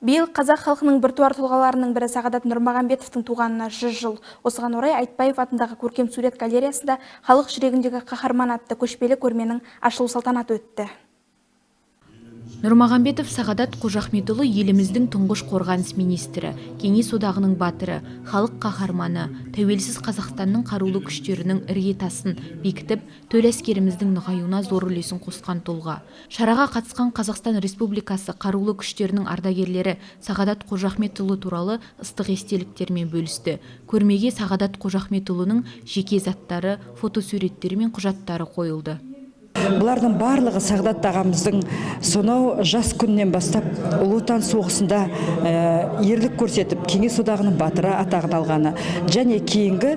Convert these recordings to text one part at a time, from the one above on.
Биыл қазақ халқының біртуар тұлғаларының бірі Сағадат Нұрмағамбетовтің туғанына 100 жыл. Осыған орай Айтбаев атындағы көркем сурет галереясында халық жүрегіндегі қаһарман атты көшпелі көрменің ашылу салтанаты өтті. Нұрмағамбетов Сағадат Қожахметұлы еліміздің тұңғыш қорғаныс министрі, Кеңес одағының батыры, халық қаһарманы, тәуелсіз Қазақстанның қарулы күштерінің іргетасын бекітіп, төл әскеріміздің нығаюына зор үлесін қосқан тұлға. Шараға қатысқан Қазақстан Республикасы қарулы күштерінің ардагерлері Сағадат Қожахметұлы туралы ыстық естеліктермен бөлісті. Көрмеге Сағадат Қожахметұлының жеке заттары, фотосуреттері мен құжаттары қойылды. Бұлардың барлығы Сағадат ағамыздың сонау жас күннен бастап Ұлы Отан соғысында ерлік көрсетіп, Кеңес одағының батыры атағын алғаны, және кейінгі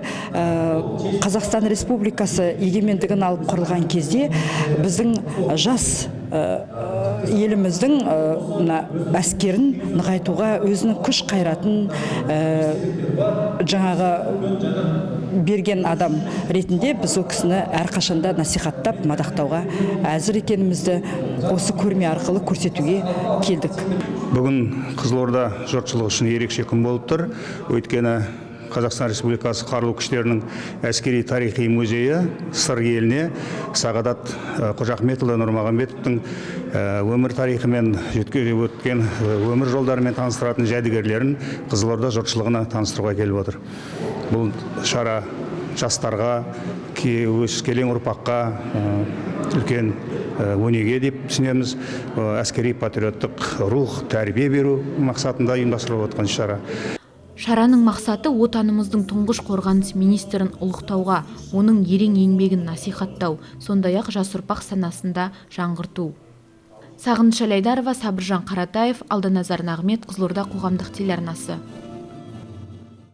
Қазақстан Республикасы егемендігін алып құрылған кезде біздің жас еліміздің әскерін нығайтуға өзінің күш қайратын жаңағы берген адам ретінде біз ол кісіні әрқашанда насихаттап, мадақтауға әзір екенімізді осы көрме арқылы көрсетуге келдік. Бүгін Қызылорда жұртшылығы үшін ерекше күн болып тұр. Өйткені Қазақстан Республикасы қарулы күштерінің әскери тарихи музейі сыр еліне Сағадат Қожахметұлы Нұрмағамбетовтың өмір тарихымен өткен өмір жолдарымен таныстыратын жәдігерлерін Қызылорда жұртшылығына таныстыруға келіп отыр. Бұл шара жастарға, өскелең ұрпаққа үлкен өнеге деп түсінеміз. Әскери патриоттық рух, тәрбие беру мақсатында ұйымдастырылып отқан шара. Шараның мақсаты отанымыздың тұңғыш қорғаныс министрін ұлықтауға, оның ерен еңбегін насихаттау, сондай-ақ жас ұрпақ санасында жаңғырту. Сағыныш Алайдарова, Сабыржан Қаратаев, Алданазар Нағмет, Қызылорда қоғамдық телеарнасы.